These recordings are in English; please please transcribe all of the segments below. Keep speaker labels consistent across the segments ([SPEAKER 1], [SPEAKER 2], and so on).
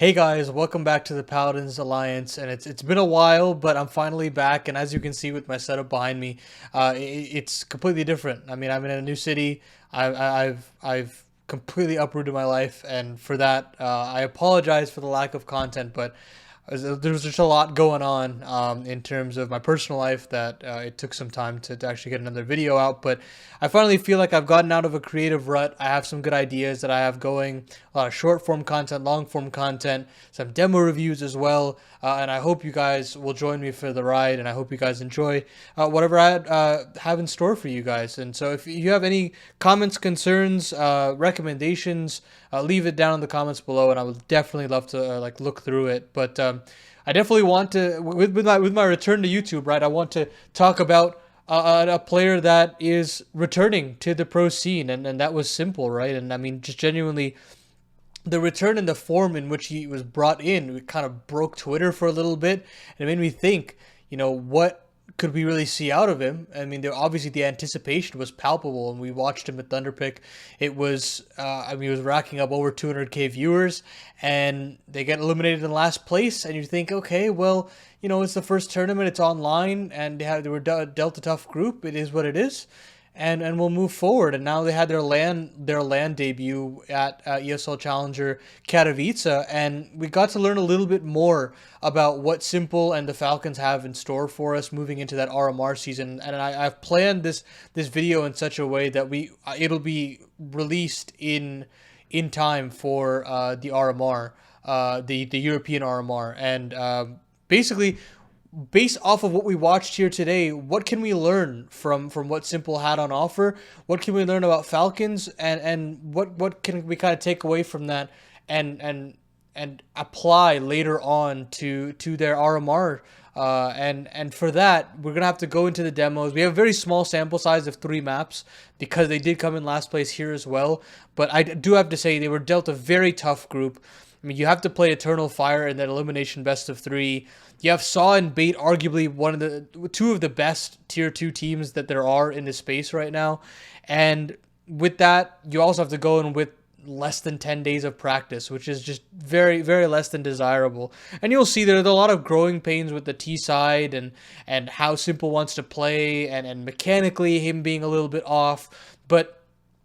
[SPEAKER 1] Hey guys, welcome back to the Paladins Alliance, and it's been a while, but I'm finally back. And as you can see with my setup behind me, it's completely different. I mean, I'm in a new city. I've completely uprooted my life, and for that, I apologize for the lack of content. But there's just a lot going on in terms of my personal life that it took some time to actually get another video out. But I finally feel like I've gotten out of a creative rut. I have some good ideas that I have going, a lot of short form content, long form content, some demo reviews as well. And I hope you guys will join me for the ride, and I hope you guys enjoy whatever I have in store for you guys. And so if you have any comments, concerns, recommendations, leave it down in the comments below, and I would definitely love to look through it. But I definitely want to, with my return to YouTube, right? I want to talk about a player that is returning to the pro scene, and that was Simple, right? And I mean, just genuinely, the return and the form in which he was brought in, it kind of broke Twitter for a little bit, and it made me think, what could we really see out of him? I mean, obviously the anticipation was palpable, and we watched him at Thunderpick. It was, he was racking up over 200K viewers, and they get eliminated in last place, and you think, okay, well, it's the first tournament, it's online, and they were dealt a tough group. It is what it is. And we'll move forward. And now they had their LAN debut at ESL Challenger Katowice, and we got to learn a little bit more about what Simple and the Falcons have in store for us moving into that RMR season. And I've planned this video in such a way that it'll be released in time for the RMR, the European RMR, and basically, based off of what we watched here today, what can we learn from what Simple had on offer? What can we learn about Falcons, and what can we kind of take away from that and apply later on to their RMR? And for that, we're gonna have to go into the demos. We have a very small sample size of 3 maps because they did come in last place here as well. But I do have to say they were dealt a very tough group. I mean, you have to play Eternal Fire in that elimination best of 3. You have Saw and Bait, arguably two of the best tier 2 teams that there are in this space right now. And with that, you also have to go in with less than 10 days of practice, which is just very, very less than desirable. And you'll see there's a lot of growing pains with the T side and how Simple wants to play, and mechanically him being a little bit off. But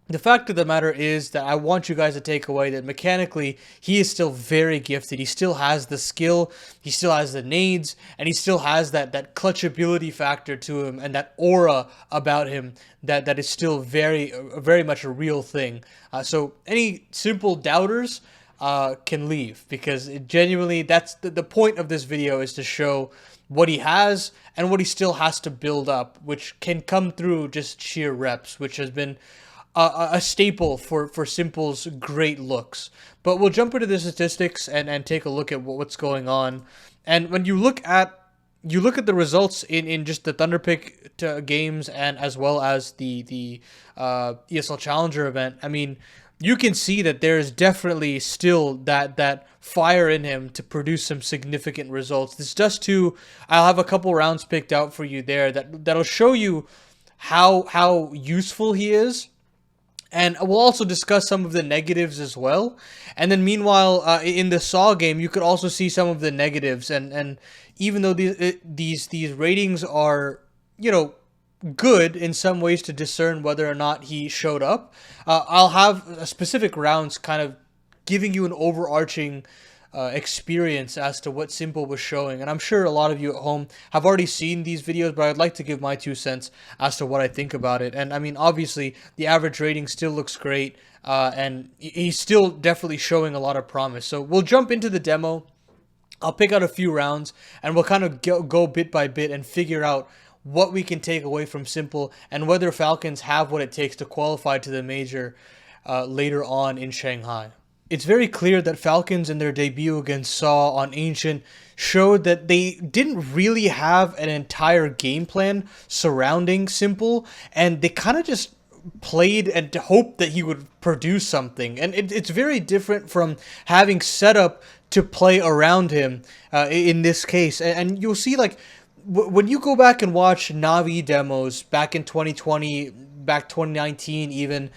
[SPEAKER 1] the fact of the matter is that I want you guys to take away that mechanically he is still very gifted. He still has the skill, he still has the nades, and he still has that clutchability factor to him and that aura about him that is still very, very much a real thing. So any Simple doubters can leave, because genuinely that's the point of this video, is to show what he has and what he still has to build up, which can come through just sheer reps, which has been a staple for Simple's great looks. But we'll jump into the statistics and take a look at what's going on. And when you look at the results in just the Thunderpick games, and as well as the ESL Challenger event, I mean, you can see that there's definitely still that fire in him to produce some significant results. This Dust 2, I'll have a couple rounds picked out for you there that'll show you how useful he is. And we'll also discuss some of the negatives as well. And then meanwhile, in the Saw game, you could also see some of the negatives. And even though these ratings are, good in some ways to discern whether or not he showed up, I'll have a specific rounds kind of giving you an overarching experience as to what Simple was showing. And I'm sure a lot of you at home have already seen these videos, but I'd like to give my 2 cents as to what I think about it. And I mean, obviously the average rating still looks great, and he's still definitely showing a lot of promise. So we'll jump into the demo. I'll pick out a few rounds, and we'll kind of go bit by bit and figure out what we can take away from Simple, and whether Falcons have what it takes to qualify to the major later on in Shanghai. It's very clear that Falcons in their debut against Saw on Ancient showed that they didn't really have an entire game plan surrounding Simple, and they kind of just played and hoped that he would produce something. And it's very different from having set up to play around him in this case. And you'll see, like, when you go back and watch Navi demos back in 2020, back 2019 even.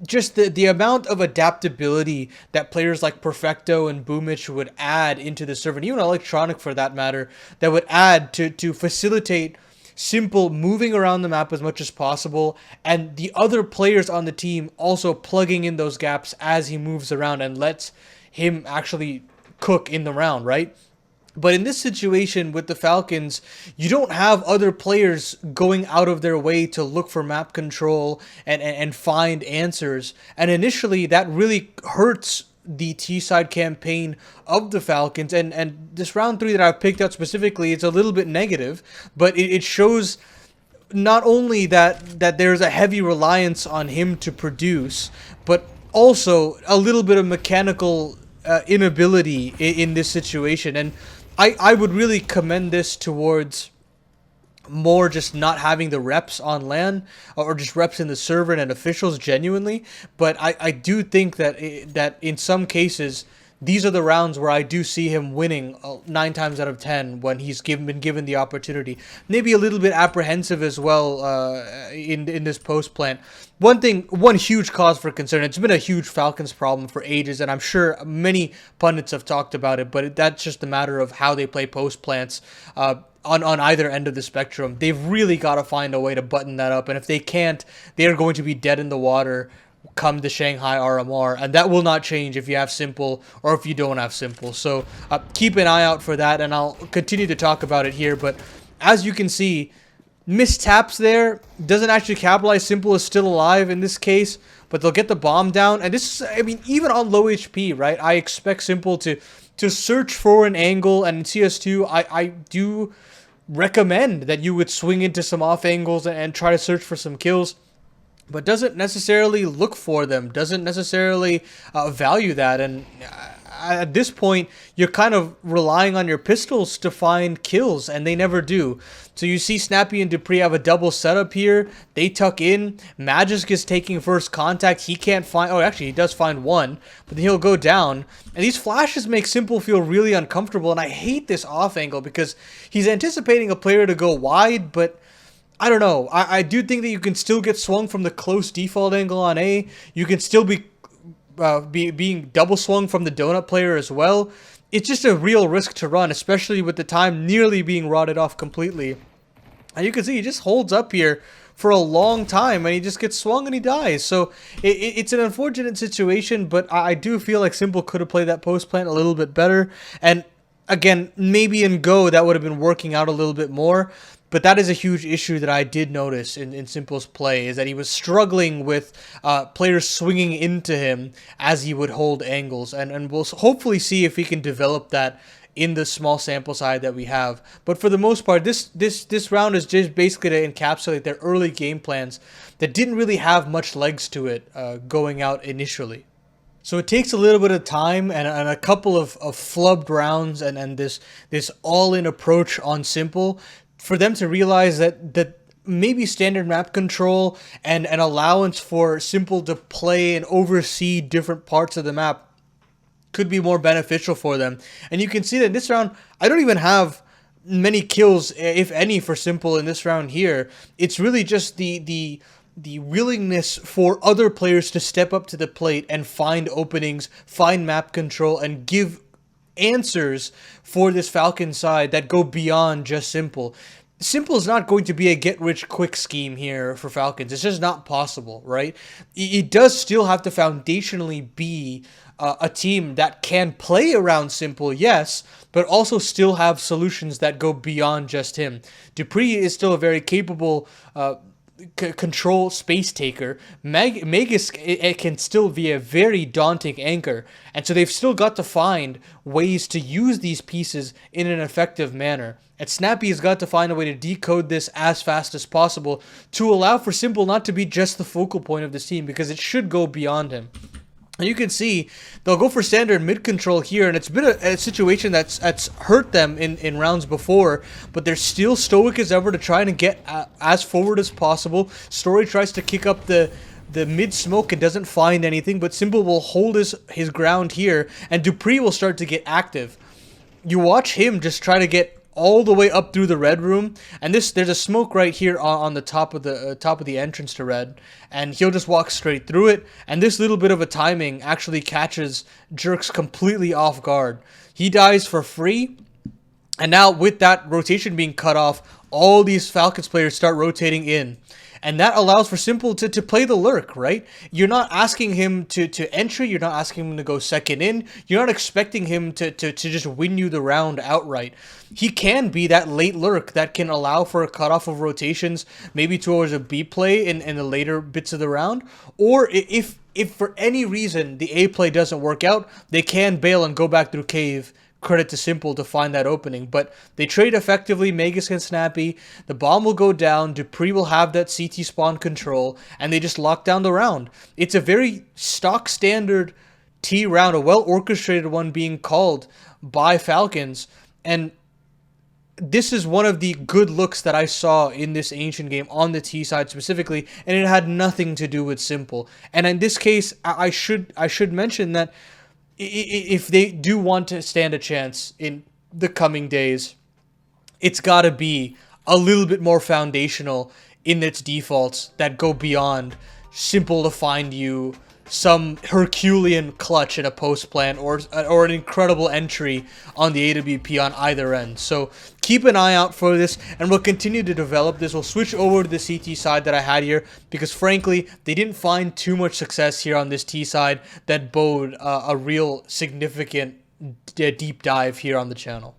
[SPEAKER 1] Just the amount of adaptability that players like Perfecto and Boomich would add into the server, and even Electronic for that matter, that would add to facilitate Simple moving around the map as much as possible, and the other players on the team also plugging in those gaps as he moves around and lets him actually cook in the round, right? But in this situation with the Falcons, you don't have other players going out of their way to look for map control and find answers. And initially, that really hurts the T-side campaign of the Falcons. And this round 3 that I've picked out specifically, it's a little bit negative, but it shows not only that there's a heavy reliance on him to produce, but also a little bit of mechanical inability in this situation. And I would really commend this towards more just not having the reps on LAN or just reps in the server and officials genuinely. But I do think that in some cases, these are the rounds where I do see him winning 9 times out of 10 when he's been given the opportunity. Maybe a little bit apprehensive as well in this post plant. One huge cause for concern. It's been a huge Falcons problem for ages, and I'm sure many pundits have talked about it. But that's just a matter of how they play post plants. On either end of the spectrum, they've really got to find a way to button that up, and if they can't, they are going to be dead in the water come the Shanghai RMR, and that will not change if you have Simple or if you don't have Simple. So keep an eye out for that, and I'll continue to talk about it here. But as you can see, missed taps there doesn't actually capitalize. Simple is still alive in this case, but they'll get the bomb down, and this is, I mean, even on low HP, right? I expect Simple to search for an angle, and in CS2, I do recommend that you would swing into some off angles and try to search for some kills, but doesn't necessarily look for them, doesn't necessarily value that. And at this point, you're kind of relying on your pistols to find kills, and they never do. So you see Snappy and Dupree have a double setup here. They tuck in. Magisk is taking first contact. He can't find... Oh, actually, he does find one, but then he'll go down. And these flashes make Simple feel really uncomfortable, and I hate this off angle because he's anticipating a player to go wide, but I don't know. I do think that you can still get swung from the close default angle on A. You can still be being double swung from the donut player as well. It's just a real risk to run, especially with the time nearly being rotted off completely. And you can see he just holds up here for a long time, and he just gets swung and he dies. So it's an unfortunate situation, but I do feel like Simple could have played that post plant a little bit better. And again, maybe in Go that would have been working out a little bit more. But that is a huge issue that I did notice in Simple's play, is that he was struggling with players swinging into him as he would hold angles. And we'll hopefully see if he can develop that in the small sample size that we have. But for the most part, this round is just basically to encapsulate their early game plans that didn't really have much legs to it going out initially. So it takes a little bit of time and a couple of flubbed rounds and this all-in approach on Simple for them to realize that maybe standard map control and an allowance for Simple to play and oversee different parts of the map could be more beneficial for them. And you can see that in this round, I don't even have many kills, if any, for Simple in this round here. It's really just the willingness for other players to step up to the plate and find openings, find map control, and give answers for this Falcon side that go beyond just Simple. Simple is not going to be a get-rich-quick scheme here for Falcons. It's just not possible, right? It does still have to foundationally be a team that can play around Simple, yes, but also still have solutions that go beyond just him. Dupree is still a very capable control space taker. Magus, it can still be a very daunting anchor, and so they've still got to find ways to use these pieces in an effective manner. And Snappy has got to find a way to decode this as fast as possible to allow for Simple not to be just the focal point of this team, because it should go beyond him. And you can see they'll go for standard mid control here, and it's been a situation that's hurt them in rounds before, but they're still stoic as ever to try and get as forward as possible. Story tries to kick up the mid smoke and doesn't find anything, but Simple will hold his ground here, and Dupree will start to get active. You watch him just try to get all the way up through the red room, and there's a smoke right here on the top of the entrance to red, and he'll just walk straight through it, and this little bit of a timing actually catches Jerks completely off guard. He dies for free, and now with that rotation being cut off, all these Falcons players start rotating in. And that allows for s1mple to play the lurk, right? You're not asking him to entry. You're not asking him to go second in. You're not expecting him to just win you the round outright. He can be that late lurk that can allow for a cutoff of rotations, maybe towards a B play in the later bits of the round. Or if for any reason the A play doesn't work out, they can bail and go back through cave. Credit to s1mple to find that opening, but they trade effectively. Magus can snappy, the bomb will go down, Dupree will have that CT spawn control, and they just lock down the round. It's a very stock standard T round, a well orchestrated one being called by Falcons, and this is one of the good looks that I saw in this Ancient game on the T side specifically, and it had nothing to do with s1mple. And in this case, I should mention that if they do want to stand a chance in the coming days, it's got to be a little bit more foundational in its defaults that go beyond s1mple to find you some Herculean clutch in a post plant or an incredible entry on the AWP on either end. So keep an eye out for this, and we'll continue to develop this. We'll switch over to the CT side that I had here because frankly they didn't find too much success here on this T side that bode a real significant deep dive here on the channel.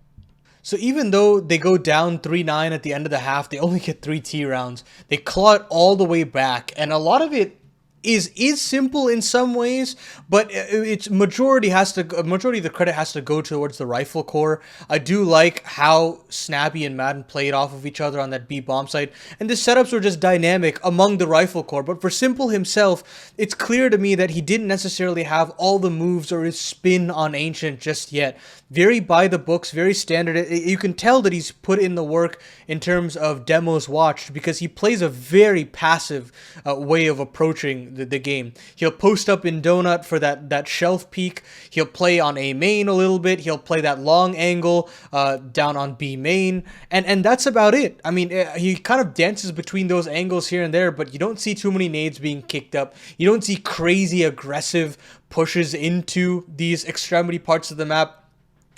[SPEAKER 1] So even though they go down 3-9 at the end of the half, they only get 3 T rounds. They claw it all the way back, and a lot of it is s1mple in some ways, but it's majority of the credit has to go towards the rifle core. I do like how Snappy and Madden played off of each other on that B bomb site, and the setups were just dynamic among the rifle core. But for s1mple himself, it's clear to me that he didn't necessarily have all the moves or his spin on Ancient just yet. Very by the books, very standard. You can tell that he's put in the work in terms of demos watched because he plays a very passive way of approaching the game. He'll post up in donut for that shelf peek. He'll play on A main a little bit. He'll play that long angle down on B main, and that's about it. I mean, he kind of dances between those angles here and there, but you don't see too many nades being kicked up. You don't see crazy aggressive pushes into these extremity parts of the map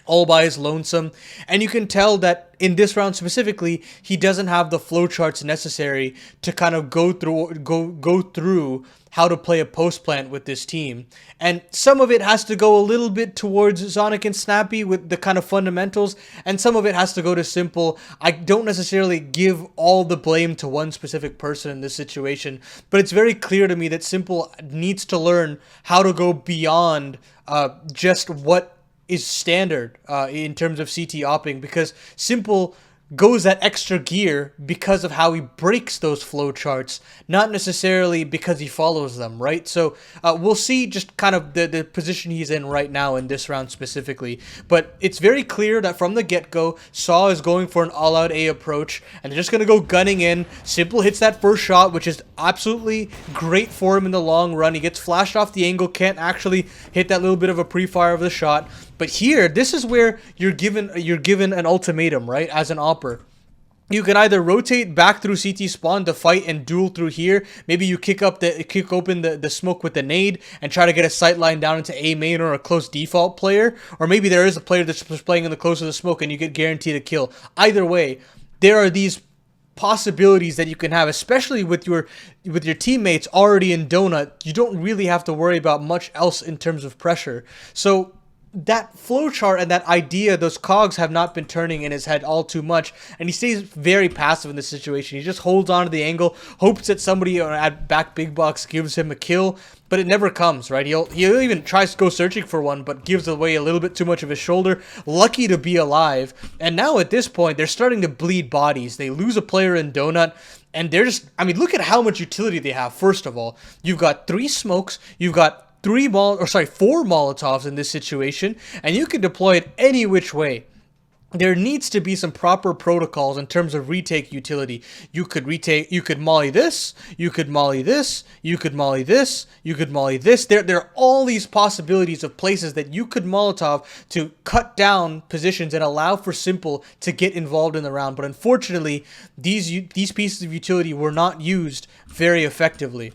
[SPEAKER 1] all by his lonesome. And you can tell that in this round specifically, he doesn't have the flowcharts necessary to kind of go through how to play a post plant with this team. And some of it has to go a little bit towards Zonic and Snappy with the kind of fundamentals, and some of it has to go to s1mple. I don't necessarily give all the blame to one specific person in this situation, but it's very clear to me that s1mple needs to learn how to go beyond just what is standard in terms of CT opping, because s1mple goes that extra gear because of how he breaks those flow charts, not necessarily because he follows them, right? So we'll see just kind of the position he's in right now in this round specifically. But it's very clear that from the get-go, Saw is going for an all-out A approach, and they're just going to go gunning in. s1mple hits that first shot, which is absolutely great for him in the long run. He gets flashed off the angle, can't actually hit that little bit of a pre-fire of the shot. But here, this is where you're given an ultimatum, right? As an opper, you can either rotate back through CT spawn to fight and duel through here. Maybe you kick open the smoke with the nade and try to get a sight line down into A main or a close default player. Or maybe there is a player that's playing in the close of the smoke and you get guaranteed a kill. Either way, there are these possibilities that you can have, especially with your teammates already in donut. You don't really have to worry about much else in terms of pressure. So that flowchart and that idea, those cogs have not been turning in his head all too much, and he stays very passive in this situation. He just holds on to the angle, hopes that somebody at back big box gives him a kill, but it never comes, right? He'll even tries to go searching for one, but gives away a little bit too much of his shoulder. Lucky to be alive. And now at this point, they're starting to bleed bodies. They lose a player in donut, and they're just, I mean, look at how much utility they have. First of all, you've got 3 smokes, you've got 4 Molotovs in this situation, and you can deploy it any which way. there needs to be some proper protocols in terms of retake utility. You could molly this, you could molly this, you could molly this, you could molly this. There are all these possibilities of places that you could Molotov to cut down positions and allow for s1mple to get involved in the round. But unfortunately, these pieces of utility were not used very effectively.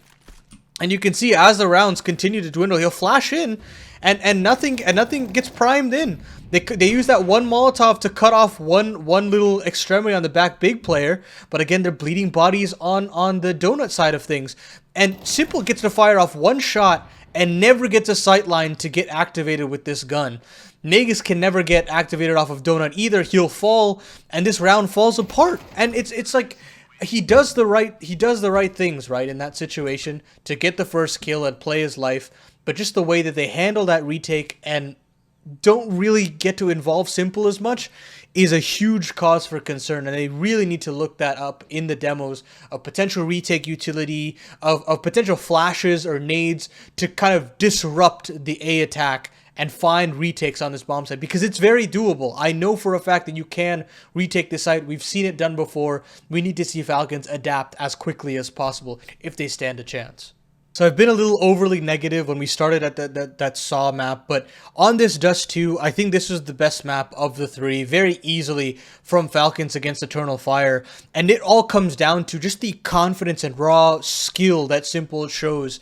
[SPEAKER 1] And you can see as the rounds continue to dwindle, he'll flash in, and nothing gets primed in. They use that one Molotov to cut off one little extremity on the back big player, but again they're bleeding bodies on the donut side of things. And s1mple gets to fire off one shot and never gets a sight line to get activated with this gun. Magus can never get activated off of donut either. He'll fall, and this round falls apart. And it's like he does the right things, right, in that situation to get the first kill and play his life, but just the way that they handle that retake and don't really get to involve s1mple as much is a huge cause for concern, and they really need to look that up in the demos of potential retake utility, of potential flashes or nades to kind of disrupt the A attack and find retakes on this bomb site, because it's very doable. I know for a fact that you can retake the site. We've seen it done before. We need to see Falcons adapt as quickly as possible if they stand a chance. So I've been a little overly negative when we started at that Saw map, but on this Dust 2, I think this was the best map of the three, very easily from Falcons against Eternal Fire, and it all comes down to just the confidence and raw skill that s1mple shows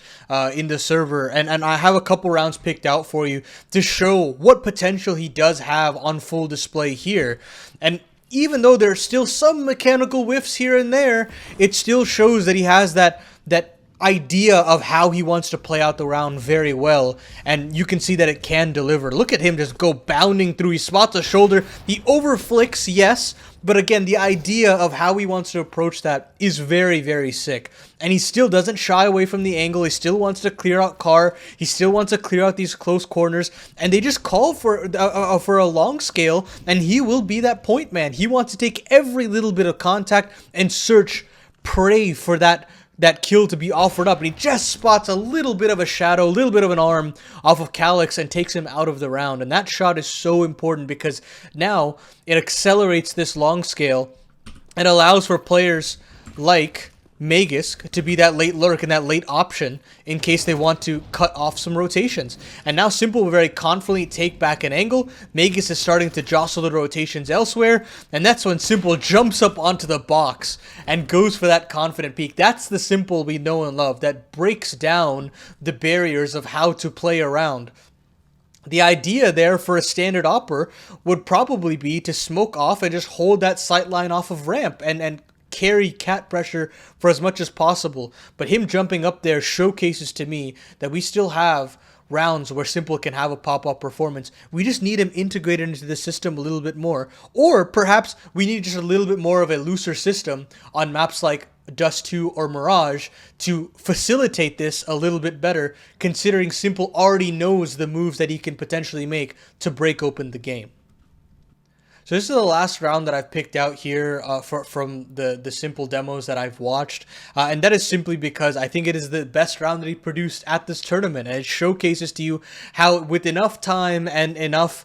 [SPEAKER 1] in the server, and I have a couple rounds picked out for you to show what potential he does have on full display here. And even though there's still some mechanical whiffs here and there, it still shows that he has that idea of how he wants to play out the round very well, and you can see that it can deliver. Look at him just go bounding through. He spots a shoulder, he overflicks, yes, but again, the idea of how he wants to approach that is very, very sick. And he still doesn't shy away from the angle. He still wants to clear out car. He still wants to clear out these close corners. And they just call for a long scale, and he will be that point man. He wants to take every little bit of contact and search, pray for that kill to be offered up, and he just spots a little bit of a shadow, a little bit of an arm off of Calyx and takes him out of the round. And that shot is so important because now it accelerates this long scale and allows for players like Magus to be that late lurk and that late option in case they want to cut off some rotations. And now s1mple will very confidently take back an angle. Magus is starting to jostle the rotations elsewhere, and that's when s1mple jumps up onto the box and goes for that confident peek. That's the s1mple we know and love, that breaks down the barriers of how to play around. The idea there for a standard opper would probably be to smoke off and just hold that sight line off of ramp and carry cat pressure for as much as possible. But him jumping up there showcases to me that we still have rounds where s1mple can have a pop-up performance. We just need him integrated into the system a little bit more. Or perhaps we need just a little bit more of a looser system on maps like Dust 2 or Mirage to facilitate this a little bit better, considering s1mple already knows the moves that he can potentially make to break open the game. So this is the last round that I've picked out here from the s1mple demos that I've watched. And that is simply because I think it is the best round that he produced at this tournament. And it showcases to you how with enough time and enough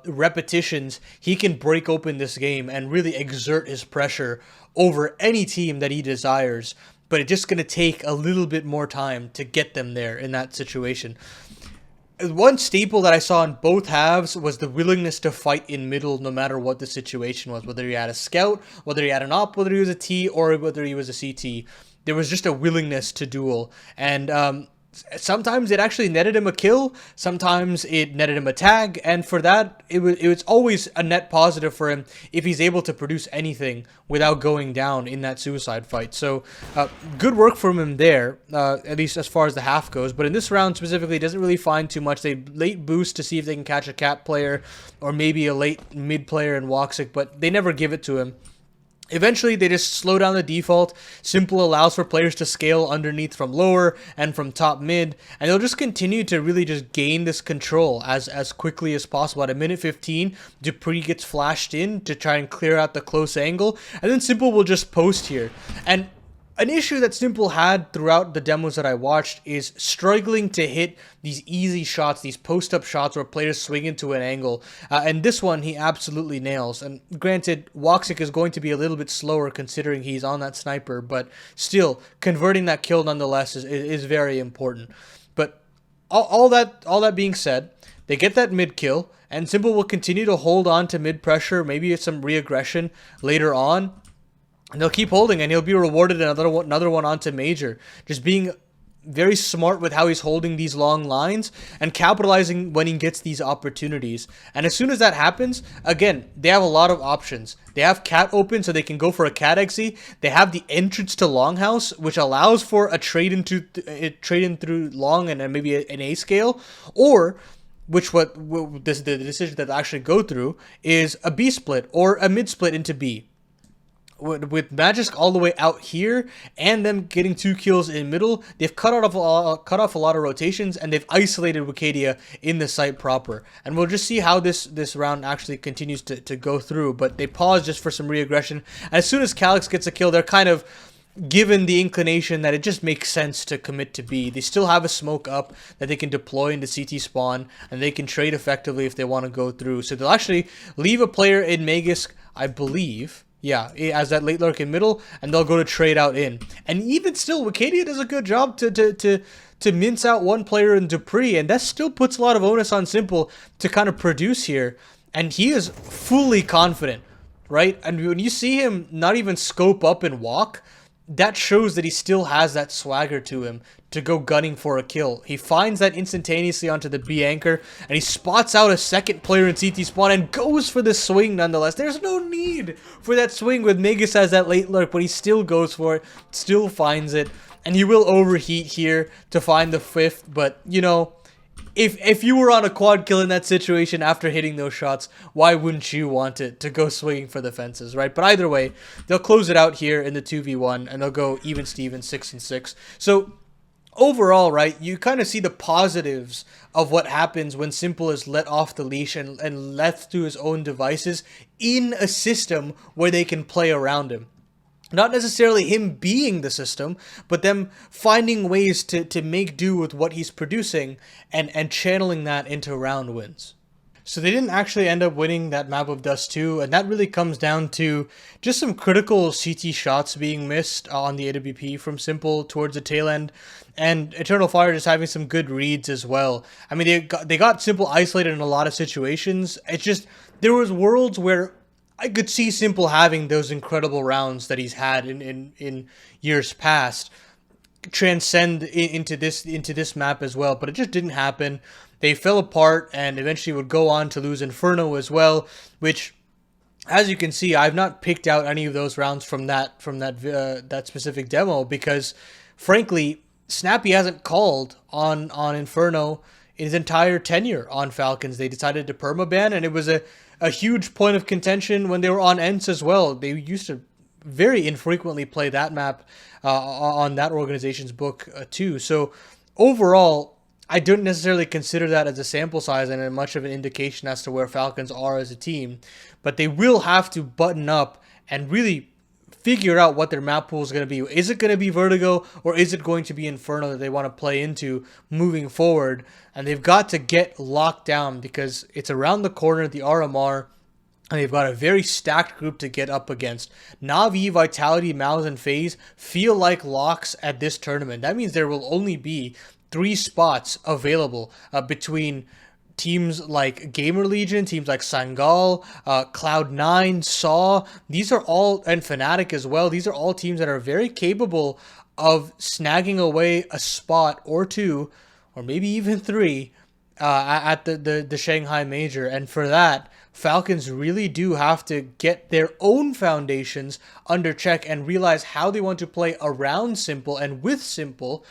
[SPEAKER 1] repetitions, he can break open this game and really exert his pressure over any team that he desires. But it's just going to take a little bit more time to get them there in that situation. One staple that I saw in both halves was the willingness to fight in middle no matter what the situation was. Whether he had a scout, whether he had an op, whether he was a T, or whether he was a CT. There was just a willingness to duel. And sometimes it actually netted him a kill, sometimes it netted him a tag, and for that, it was always a net positive for him if he's able to produce anything without going down in that suicide fight. So, good work from him there, at least as far as the half goes, but in this round specifically, he doesn't really find too much. They late boost to see if they can catch a cat player, or maybe a late mid player in Woxic, but they never give it to him. Eventually, they just slow down the default. s1mple allows for players to scale underneath from lower and from top mid, and they'll just continue to really just gain this control as quickly as possible. At a minute 15, Dupree gets flashed in to try and clear out the close angle, and then s1mple will just post here. And An issue that s1mple had throughout the demos that I watched is struggling to hit these easy shots, these post-up shots where players swing into an angle. And this one, he absolutely nails. And granted, Woxic is going to be a little bit slower considering he's on that sniper, but still, converting that kill nonetheless is very important. But all that being said, they get that mid kill, and s1mple will continue to hold on to mid pressure, maybe some re-aggression later on. And they'll keep holding, and he'll be rewarded another one onto Major. Just being very smart with how he's holding these long lines and capitalizing when he gets these opportunities. And as soon as that happens, again, they have a lot of options. They have Cat open, so they can go for a Cat XZ. They have the entrance to Longhouse, which allows for a trade in through Long and maybe an A scale, or the decision that they actually go through is a B split or a mid split into B. With Magisk all the way out here and them getting 2 kills in middle, they've cut off a lot of rotations, and they've isolated Wicadia in the site proper. And we'll just see how this round actually continues to go through. But they pause just for some re-aggression. As soon as Calyx gets a kill, they're kind of given the inclination that it just makes sense to commit to B. They still have a smoke up that they can deploy into CT spawn, and they can trade effectively if they want to go through. So they'll actually leave a player in Magisk, I believe. Yeah, as that late lurk in middle, and they'll go to trade out in. And even still, Wicadia does a good job to mince out one player in Dupree, and that still puts a lot of onus on s1mple to kind of produce here. And he is fully confident, right? And when you see him not even scope up and walk, that shows that he still has that swagger to him to go gunning for a kill. He finds that instantaneously onto the B anchor, and he spots out a second player in CT spawn and goes for the swing nonetheless. There's no need for that swing with Magus as that late lurk, but he still goes for it, still finds it, and he will overheat here to find the 5th, but, you know, if you were on a quad kill in that situation after hitting those shots, why wouldn't you want it to go swinging for the fences, right? But either way, they'll close it out here in the 2v1, and they'll go even Steven 6-6. So overall, right, you kind of see the positives of what happens when s1mple is let off the leash and left to his own devices in a system where they can play around him. Not necessarily him being the system, but them finding ways to make do with what he's producing and channeling that into round wins. So they didn't actually end up winning that map of Dust 2, and that really comes down to just some critical CT shots being missed on the AWP from s1mple towards the tail end, and Eternal Fire just having some good reads as well. I mean, they got s1mple isolated in a lot of situations. It's just, there was worlds where I could see s1mple having those incredible rounds that he's had in years past transcend into this map as well, but it just didn't happen. They fell apart and eventually would go on to lose Inferno as well, which, as you can see, I've not picked out any of those rounds from that specific demo because, frankly, Snappy hasn't called on Inferno in his entire tenure on Falcons. They decided to permaban, and it was a huge point of contention when they were on ENCE as well. They used to very infrequently play that map on that organization's book too. So overall, I don't necessarily consider that as a sample size and much of an indication as to where Falcons are as a team. But they will have to button up and really figure out what their map pool is going to be. Is it going to be Vertigo, or is it going to be Inferno that they want to play into moving forward? And they've got to get locked down because it's around the corner, the RMR, and they've got a very stacked group to get up against. Na'Vi, Vitality, Malz, and FaZe feel like locks at this tournament. That means there will only be 3 spots available between teams like Gamer Legion, teams like Sangal, Cloud9, Saw. These are all, and Fnatic as well. These are all teams that are very capable of snagging away a spot or 2, or maybe even 3, at the Shanghai Major. And for that, Falcons really do have to get their own foundations under check and realize how they want to play around s1mple and with s1mple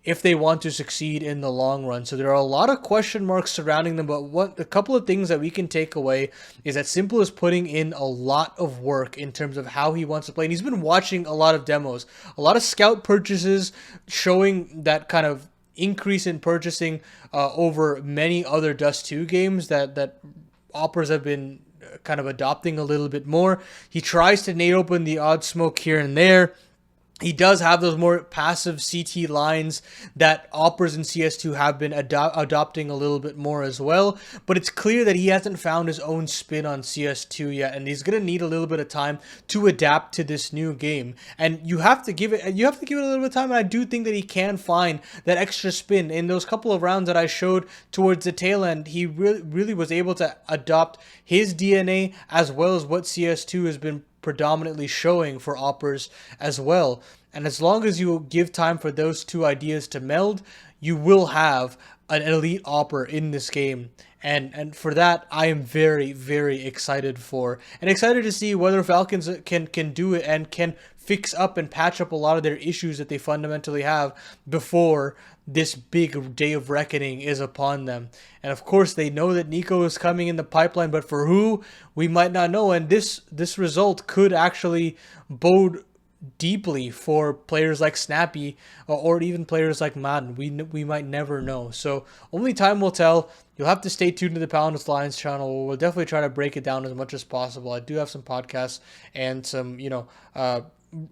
[SPEAKER 1] if they want to succeed in the long run. So there are a lot of question marks surrounding them, but a couple of things that we can take away is that s1mple is putting in a lot of work in terms of how he wants to play, and he's been watching a lot of demos, a lot of scout purchases showing that kind of increase in purchasing over many other Dust 2 games that operas have been kind of adopting a little bit more. He tries to nade open the odd smoke here and there. He does have those more passive CT lines that operas in CS2 have been adopting a little bit more as well, but it's clear that he hasn't found his own spin on CS2 yet, and he's going to need a little bit of time to adapt to this new game. And you have to give it a little bit of time, and I do think that he can find that extra spin. In those couple of rounds that I showed towards the tail end, he really was able to adopt his DNA as well as what CS2 has been predominantly showing for operas as well. And as long as you give time for those two ideas to meld, you will have an elite opera in this game. And for that, I am very, very excited for. And excited to see whether Falcons can do it and can fix up and patch up a lot of their issues that they fundamentally have before this big day of reckoning is upon them. And of course, they know that Nico is coming in the pipeline, but for who, we might not know. And this result could actually bode deeply for players like Snappy or even players like Madden. We might never know. So only time will tell. You'll have to stay tuned to the Paladin's Lions channel. We'll definitely try to break it down as much as possible. I do have some podcasts and some,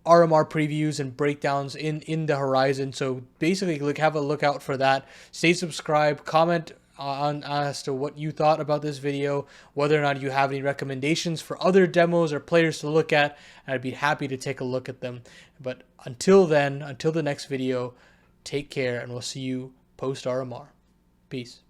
[SPEAKER 1] RMR previews and breakdowns in the horizon. So basically, have a look out for that. Stay subscribed, comment on as to what you thought about this video, whether or not you have any recommendations for other demos or players to look at, and I'd be happy to take a look at them. But until then, until the next video, take care, and we'll see you post RMR. Peace.